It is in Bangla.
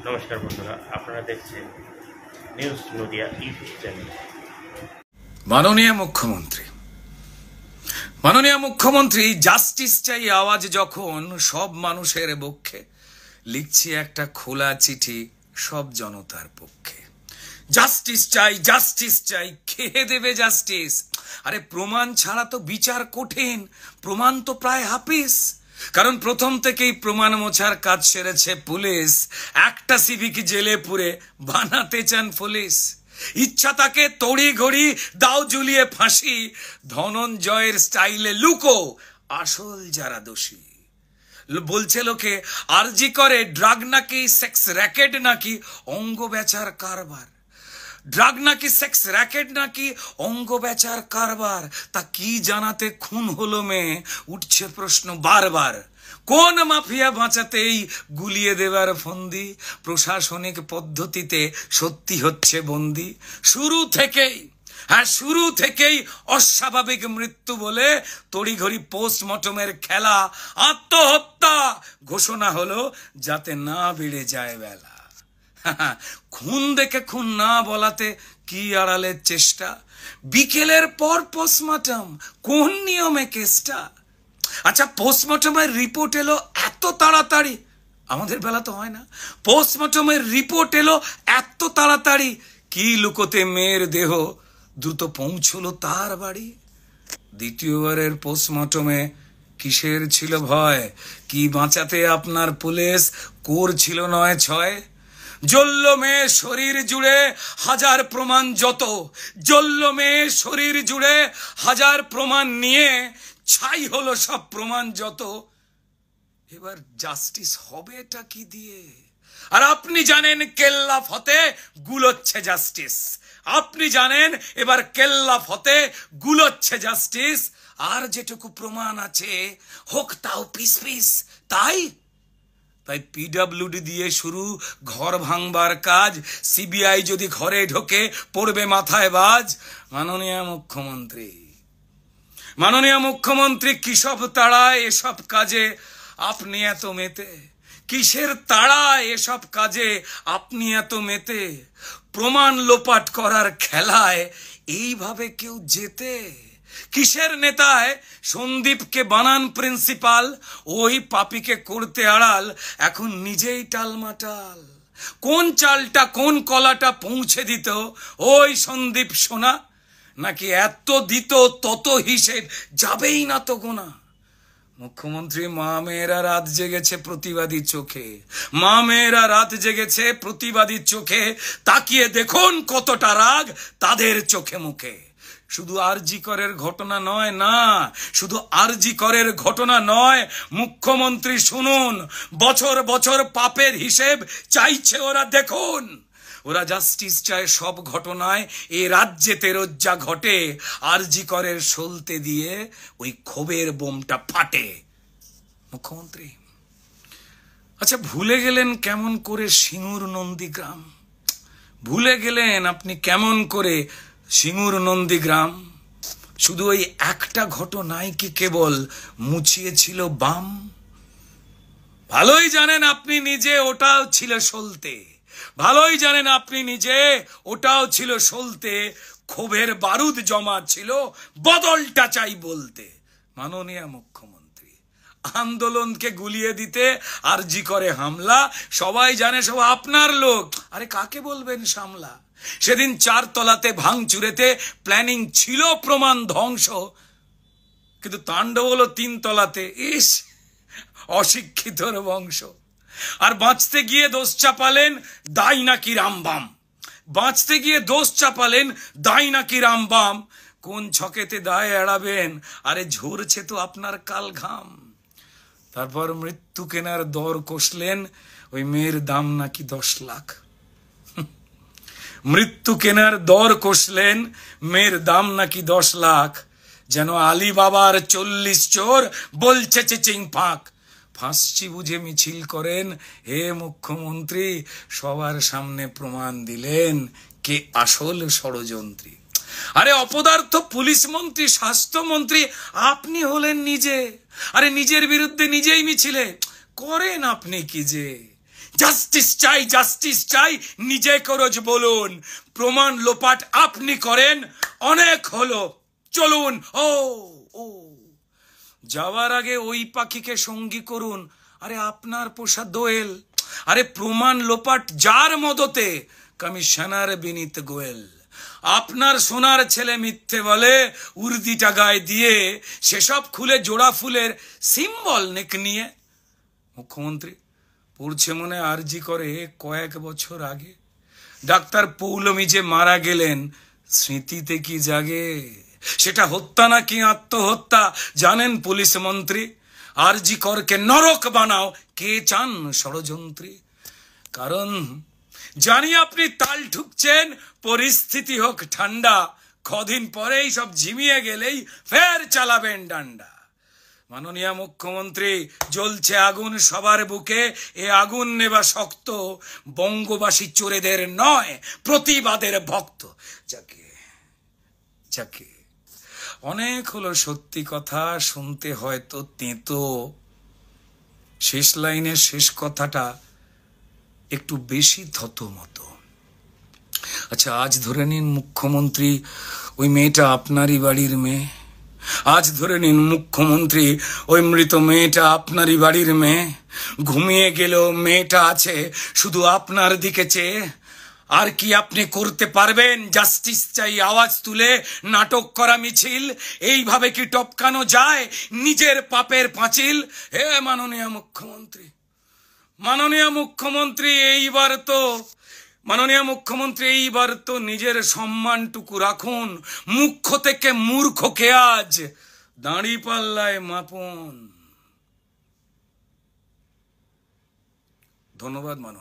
নমস্কার বন্ধুরা, আপনারা দেখছেন নিউজ নদিয়া ইউটিউব চ্যানেল। মাননীয় মুখ্যমন্ত্রী জাস্টিস চাই আওয়াজ যখন সব মানুষের পক্ষে, লিখছি একটা খোলা চিঠি সব জনতার পক্ষে। জাস্টিস চাই, খেয়ে দেবে জাস্টিস। আরে প্রমাণ ছাড়া তো বিচার কঠিন, প্রমাণ তো প্রায় হাফিস। কারণ প্রথম থেকেই প্রমাণ মোছার কাজ সেরেছে পুলিশ। একটা সিভিক জেলে পুরে বানাতে চান পুলিশ। ইচ্ছা তাকে তড়ি ঘড়ি দাও ঝুলিয়ে ফাঁসি, ধনঞ্জয়ের স্টাইলে লুকো আসল যারা দোষী। বলছে লোকে আরজি করে ড্রাগ নাকি সেক্স র্যাকেট নাকি অঙ্গ বেচার কারবার। ড্রাগ নাকি সেক্স র্যাকেট নাকি অঙ্গ বেচার কারবার। তা কি জানাতে খুন হলো মেয়ে, উঠছে প্রশ্ন বারবার। কোন মাফিয়া বাঁচাতেই গুলিয়ে দেবার ফন্দি, প্রশাসনিক পদ্ধতিতে সত্যি হচ্ছে বন্দি। শুরু থেকেই অস্বাভাবিক মৃত্যু বলে তড়িঘড়ি পোস্টমর্টমের খেলা। আত্মহত্যা ঘোষণা হলো যাতে না বেড়ে যায় বেলা। খুন দেখে খুন না বলাতে কি আড়ালের চেষ্টা। বিকেলের পর পোস্টমর্টম, কোন নিয়মে কেসটা? আচ্ছা, পোস্টমর্টমের রিপোর্ট এলো এত তাড়াতাড়ি, আমাদের বেলা তো হয় না। পোস্টমর্টমের রিপোর্ট এলো এত তাড়াতাড়ি, কি লুকোতে মেয়ের দেহ দ্রুত পৌঁছলো তার বাড়ি। দ্বিতীয়বারের পোস্টমর্টমে কিসের ছিল ভয়? কি বাঁচাতে আপনার পুলিশ করছিল 9-6? জ্বলল মেয়ে শরীর জুড়ে হাজার প্রমাণ যত, জ্বলল মেয়ে শরীর জুড়ে হাজার প্রমাণ নিয়ে ছাই হলো সব প্রমাণ যত। এবার জাস্টিস হবে এটা কি দিয়ে? আর আপনি জানেন কেল্লা ফতে গুলোচ্ছে জাস্টিস। আপনি জানেন এবার কেল্লা ফতে গুলোচ্ছে জাস্টিস। আর যেটুকু প্রমাণ আছে হোক তাও পিস পিস। তাই পিডব্লিউডি দিয়ে শুরু ঘর ভাঙবার কাজ। সিবিআই যদি ঘরে ঢোকে পড়বে মাথায় বাজ। মাননীয় মুখ্যমন্ত্রী কিসব তাড়ায় এসব কাজে আপনি এত মেতে? কিসের তাড়ায় এসব কাজে আপনি এত মেতে? প্রমাণ লোপাট করার খেলায় এইভাবে কেউ জেতে? কিসের নেতায় সন্দীপকে বানান প্রিন্সিপাল, ওই পাপিকে করতে আড়াল এখন নিজেই টালমাটাল। কোন চালটা কোন কলাটা পৌঁছে দিত ওই সন্দীপ সোনা? নাকি এত দিত তত হিসেব যাবেই না তো গোনা? মুখ্যমন্ত্রী মা মেয়েরা রাত জেগেছে প্রতিবাদী চোখে, মা মেয়েরা রাত জেগেছে প্রতিবাদী চোখে। তাকিয়ে দেখুন কতটা রাগ তাদের চোখে মুখে। শুধু আরজি করের ঘটনা নয়, না শুধু আরজি করের ঘটনা নয়, মুখ্যমন্ত্রী শুনুন, বছর বছর পাপের হিসেব চাইছে ওরা। দেখুন, ওরা জাস্টিস চায় সব ঘটনায় এ রাজ্যেতে রোজ্জা ঘটে। আরজি করের সলতে দিয়ে ওই ক্ষোভের বোমটা ফাটে। মুখ্যমন্ত্রী আচ্ছা ভুলে গেলেন কেমন করে সিঙ্গুর নন্দীগ্রাম? ভুলে গেলেন আপনি কেমন করে সিঙ্গুর নন্দীগ্রাম? শুধু ওই একটা ঘটনাই কি কেবল মুছিয়েছিল বাম? ভালোই জানেন আপনি নিজে ওটাও ছিল সলতে, ভালোই জানেন আপনি নিজে ওটাও ছিল সলতে। ক্ষোভের বারুদ জমা ছিল, বদলটা চাই বলতে। মাননীয় মুখ্যমন্ত্রী আন্দোলনকে গুলিয়ে দিতে আরজি করে হামলা, সবাই জানে সব আপনার লোক। আরে কাকে বলবেন সামলা? সেদিন 4 তলাতে ভাঙচুরেতে প্ল্যানিং ছিল প্রমাণ ধ্বংস, কিন্তু তাণ্ডব হলো 3 তলাতে। ইস, অশিক্ষিতর বংশ। আর বাঁচতে গিয়ে দোষ চাপালেন দায় নাকি রামবাম, বাঁচতে গিয়ে দোষ চাপালেন দায় নাকি রামবাম। কোন ছকেতে দায় এড়াবেন? আরে ঝরছে তো আপনার কাল ঘাম। তারপর মৃত্যু কেনার দর কষলেন, ওই মেয়ের দাম নাকি 10 লাখ। মৃত্যু কেনার দর কষলেন, মেয়ের দাম নাকি 10 লাখ। যেন আলী বাবার 40 চোর বলছে চেচিং ফাঁক। ফাঁসছি বুঝে মিছিল করেন, হে মুখ্যমন্ত্রী সবার সামনে প্রমাণ দিলেন কে আসল ষড়যন্ত্রী। আরে অপদার্থ পুলিশ মন্ত্রী, স্বাস্থ্যমন্ত্রী আপনি হলেন নিজে। আরে নিজের বিরুদ্ধে নিজেই মিছিলে করেন আপনি কি যে? জাস্টিস চাই, জাস্টিস চাই, নিজে করজ বলুন। প্রমাণ লোপাট আপনি করেন, অনেক হলো, চলুন। ও ও যাওয়ার আগে ওই পাখিকে সঙ্গী করুন, আরে আপনার পোষা দোয়েল। আরে প্রমাণ লোপাট যার মদতে, কমিশনার বিনীত গোয়েল। আপনার সোনার ছেলে মিথ্যে বলে, উর্দিটা গায়ে দিয়ে, সেসব খুলে জোড়া ফুলের সিম্বল নেক নিয়ে। মুখ্যমন্ত্রী পড়ছে মনে আরজি করে কয়েক বছর আগে, ডাক্তার পৌলমী যে মারা গেলেন, স্মৃতিতে কি জাগে? সেটা হত্যা নাকি আত্মহত্যা জানেন পুলিশ মন্ত্রী? আরজি করকে নরক বানাও, কে চান ষড়যন্ত্রী? কারণ জানি আপনি তাল ঠুকছেন, পরিস্থিতি হোক ঠান্ডা, কদিন পরেই সব ঝিমিয়ে গেলেই ফের চালাবেন ডান্ডা। মাননীয় মুখ্যমন্ত্রী, জ্বলছে আগুন সবার বুকে, এ আগুন নেবা শক্ত, বঙ্গবাসী চোরেদের নয়, প্রতিবাদের ভক্ত। যাকে যাকে অনেক হলো সত্যি কথা, শুনতে হয়তো তেতো, শেষ লাইনের শেষ কথাটা একটু বেশি থতমতো। আচ্ছা, আজ ধরে নিন মুখ্যমন্ত্রী ওই মেয়েটা আপনারই বাড়ির মেয়ে। আজ ধরে নিন মুখ্যমন্ত্রী ওই মৃত মেয়েটা আপনারই বাড়ির মেয়ে। ঘুমিয়ে গেলেও মেয়েটা আছে শুধু আপনার দিকে চেয়ে। আর কি আপনি করতে পারবেন জাস্টিস চাই আওয়াজ তুলে নাটক করা মিছিল? এইভাবে কি টপকানো যায় নিজের পাপের পাঁচিল? হে মাননীয় মুখ্যমন্ত্রী, মাননীয় মুখ্যমন্ত্রী, এইবার তো নিজের সম্মানটুকু রাখুন। মুখ্য থেকে মূর্খকে আজ দাঁড়িপাল্লায় মাপুন। ধন্যবাদ মাননীয়।